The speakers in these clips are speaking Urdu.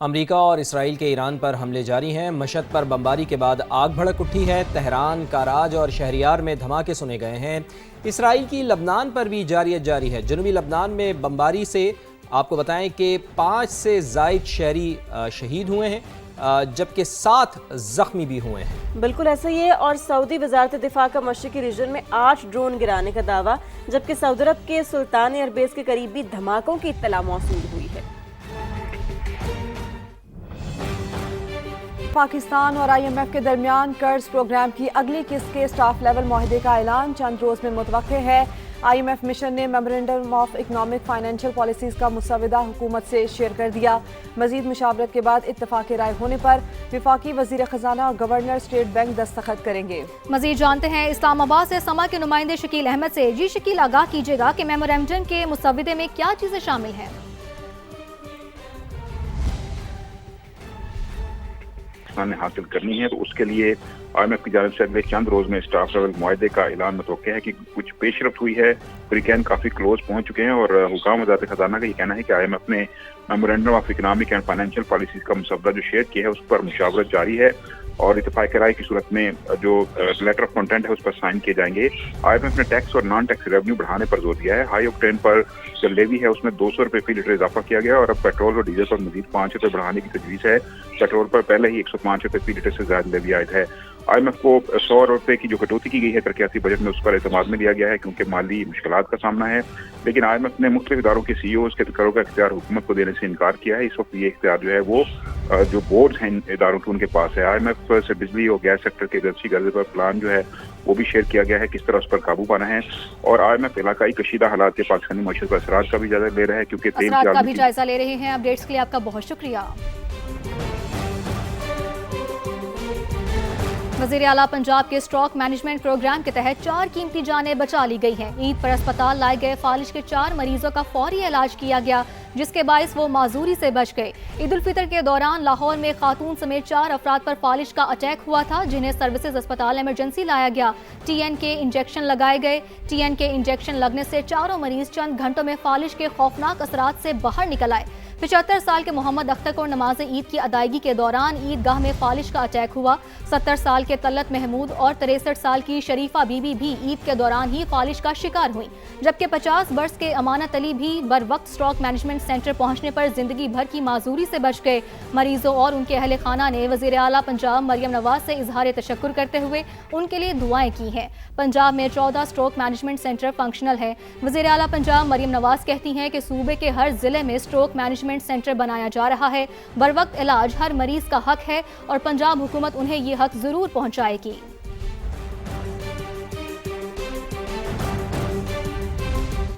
امریکہ اور اسرائیل کے ایران پر حملے جاری ہیں۔ مشہد پر بمباری کے بعد آگ بھڑک اٹھی ہے۔ تہران، کاراج اور شہریار میں دھماکے سنے گئے ہیں۔ اسرائیل کی لبنان پر بھی جاری ہے۔ جنوبی لبنان میں بمباری سے آپ کو بتائیں کہ 5 سے زائد شہری شہید ہوئے ہیں، جبکہ 7 زخمی بھی ہوئے ہیں۔ بالکل ایسا ہی ہے، اور سعودی وزارت دفاع کا مشرقی ریجن میں 8 ڈرون گرانے کا دعویٰ، جبکہ سعودی عرب کے سلطان ایئربیس کے قریب بھی دھماکوں کی اطلاع موصول ہوئی ہے۔ پاکستان اور آئی ایم ایف کے درمیان قرض پروگرام کی اگلی قسط کے اسٹاف لیول معاہدے کا اعلان چند روز میں متوقع ہے۔ آئی ایم ایف مشن نے memorandum of economic financial policies کا مسودہ حکومت سے شیئر کر دیا۔ مزید مشاورت کے بعد اتفاق رائے ہونے پر وفاقی وزیر خزانہ اور گورنر اسٹیٹ بینک دستخط کریں گے۔ مزید جانتے ہیں اسلام آباد سے سما کے نمائندے شکیل احمد سے۔ جی شکیل، آگاہ کیجیے گا کہ میمورنڈم کے مسودے میں کیا چیزیں شامل ہیں؟ نے حاصل کرنی ہے، تو اس کے لیے آئی ایم ایف کی جانب سے اگلے چند روز میں اسٹاف لیول معاہدے کا اعلان متوقع ہے کہ کچھ پیش رفت ہوئی ہے، فریقین کافی کلوز پہنچ چکے ہیں، اور حکام وزارت خزانہ کا یہ کہنا ہے کہ آئی ایم ایف نے memorandum of economic and financial policies کا مسودہ جو شیئر کیا ہے اس پر مشاورت جاری ہے، اور اتفاق رائے کی صورت میں جو لیٹر آف کنٹینٹ ہے اس پر سائن کیے جائیں گے۔ آئی ایم ایف نے ٹیکس اور نان ٹیکس ریونیو بڑھانے پر زور دیا ہے۔ ہائی آکٹین پر جو لیوی ہے اس میں 200 روپے فی لیٹر اضافہ کیا گیا، اور اب پیٹرول اور ڈیزل پر مزید 5 روپے بڑھانے کی تجویز ہے۔ پیٹرول پر پہلے ہی 105 روپے فی لیٹر سے زیادہ لیوی عائد ہے۔ آئی ایم ایف کو 100 روپے کی جو کٹوتی کی گئی ہے ترقیاتی بجٹ میں، اس پر اعتماد میں لیا گیا ہے کیونکہ مالی مشکلات کا سامنا ہے، لیکن آئی ایم ایف نے مختلف اداروں کے سی ای اوز کے تقرر کا اختیار حکومت کو دینے سے انکار کیا ہے۔ اس وقت یہ اختیار جو ہے وہ جو بورڈز ہیں اداروں کے ان کے پاس ہے۔ آئی ایم ایف سے بجلی اور گیس سیکٹر کے ایجنسی غرضے پر پلان جو ہے وہ بھی شیئر کیا گیا ہے، کس طرح اس پر قابو پانا ہے، اور آئی ایم ایف علاقائی کشیدہ حالات کے پاکستانی معیشت پر اثرات کا بھی جائزہ لے رہا ہے، کیونکہ تیل اثرات کا بھی جائزہ لے رہے ہیں۔ اپڈیٹس کے لیے آپ کا بہت شکریہ۔ وزیر اعلیٰ پنجاب کے اسٹاک مینجمنٹ پروگرام کے تحت 4 قیمتی جانیں بچا لی گئی ہیں۔ عید پر اسپتال لائے گئے فالج کے 4 مریضوں کا فوری علاج کیا گیا، جس کے باعث وہ معذوری سے بچ گئے۔ عید الفطر کے دوران لاہور میں خاتون سمیت 4 افراد پر فالج کا اٹیک ہوا تھا، جنہیں سروسز اسپتال ایمرجنسی لایا گیا۔ ٹی این کے انجیکشن لگائے گئے۔ ٹی این کے انجیکشن لگنے سے چاروں مریض چند گھنٹوں میں فالج کے خوفناک اثرات سے باہر نکل آئے۔ 75 سال کے محمد اختر کو نماز عید کی ادائیگی کے دوران عیدگاہ میں فالج کا اٹیک ہوا۔ 70 سال کے طلت محمود اور 63 سال کی شریفہ بی بی بھی عید کے دوران ہی فالج کا شکار ہوئیں، جبکہ 50 برس کے امانت علی بھی بر وقت اسٹاک مینجمنٹ سینٹر پہنچنے پر زندگی بھر کی معذوری سے بچ گئے۔ مریضوں اور ان کے اہل خانہ نے وزیر اعلیٰ پنجاب مریم نواز سے اظہار تشکر کرتے ہوئے ان کے لیے دعائیں کی ہیں۔ پنجاب میں 14 اسٹروک مینجمنٹ سینٹر فنکشنل ہیں۔ وزیر اعلیٰ پنجاب مریم نواز کہتی ہیں کہ صوبے کے ہر ضلع میں اسٹروک مینجمنٹ سینٹر بنایا جا رہا ہے۔ بر وقت علاج ہر مریض کا حق ہے، اور پنجاب حکومت انہیں یہ حق ضرور پہنچائے گی۔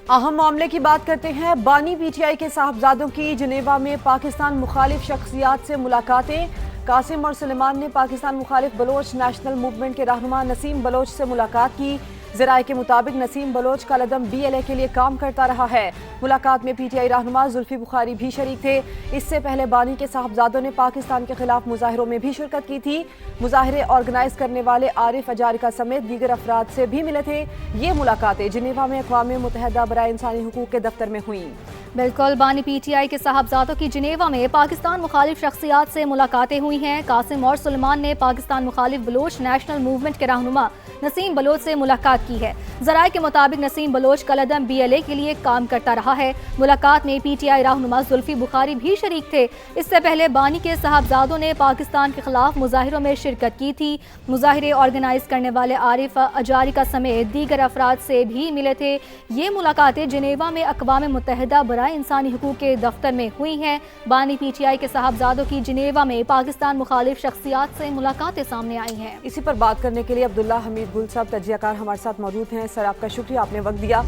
اہم معاملے کی بات کرتے ہیں۔ بانی پی ٹی آئی کے صاحبزادوں کی جنیوا میں پاکستان مخالف شخصیات سے ملاقاتیں۔ قاسم اور سلیمان نے پاکستان مخالف بلوچ نیشنل موومنٹ کے رہنما نسیم بلوچ سے ملاقات کی۔ ذرائع کے مطابق نسیم بلوچ کالعدم بی ایل اے کے لیے کام کرتا رہا ہے۔ ملاقات میں پی ٹی آئی رہنما زلفی بخاری بھی شریک تھے۔ اس سے پہلے بانی کے صاحبزادوں نے پاکستان کے خلاف مظاہروں میں بھی شرکت کی تھی۔ مظاہرے آرگنائز کرنے والے عارف اجارکا سمیت دیگر افراد سے بھی ملے تھے۔ یہ ملاقاتیں جنیوا میں اقوام متحدہ برائے انسانی حقوق کے دفتر میں ہوئیں۔ بالکل، بانی پی ٹی آئی کے صاحبزادوں کی جنیوا میں پاکستان مخالف شخصیات سے ملاقاتیں ہوئی ہیں۔ قاسم اور سلیمان نے پاکستان مخالف بلوچ نیشنل موومنٹ کے رہنما نسیم بلوچ سے ملاقات کی ہے۔ ذرائع کے مطابق نسیم بلوچ کالعدم بی ایل اے کے لیے کام کرتا رہا ہے۔ ملاقات میں پی ٹی آئی رہنما زلفی بخاری بھی شریک تھے۔ اس سے پہلے بانی کے صاحبزادوں نے پاکستان کے خلاف مظاہروں میں شرکت کی تھی۔ مظاہرے آرگنائز کرنے والے عارف اجارکا سمیت دیگر افراد سے بھی ملے تھے۔ یہ ملاقاتیں جنیوا میں اقوام متحدہ برائے انسانی حقوق کے دفتر میں ہوئی ہیں۔ بانی پی ٹی آئی کے صاحبزادوں کی جنیوا میں پاکستان مخالف شخصیات سے ملاقاتیں سامنے آئی ہیں۔ اسی پر بات کرنے کے لیے عبداللہ حمید گل صاحب تجزیہ کار ہمارے ساتھ موجود ہیں۔ سر، آپ کا شکریہ، آپ نے وقت دیا۔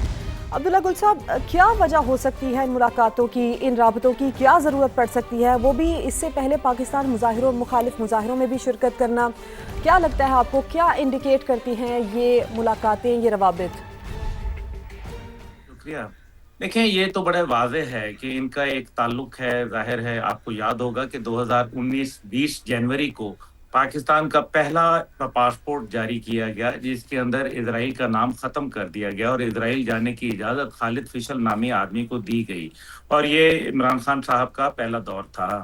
عبداللہ گل صاحب، کیا وجہ ہو سکتی ہے ان ملاقاتوں کی، ان رابطوں کی کیا ضرورت پڑ سکتی ہے، وہ بھی اس سے پہلے پاکستان مظاہروں مخالف مظاہروں میں بھی شرکت کرنا؟ کیا لگتا ہے آپ کو، کیا انڈیکیٹ کرتی ہیں یہ ملاقاتیں، یہ روابط؟ شکریہ۔ دیکھیں، یہ تو بڑے واضح ہے کہ ان کا ایک تعلق ہے، ظاہر ہے۔ آپ کو یاد ہوگا کہ 2019 جنوری کو پاکستان کا پہلا پاسپورٹ جاری کیا گیا، جس کے اندر اسرائیل کا نام ختم کر دیا گیا اور اسرائیل جانے کی اجازت خالد فشل نامی آدمی کو دی گئی، اور یہ عمران خان صاحب کا پہلا دور تھا۔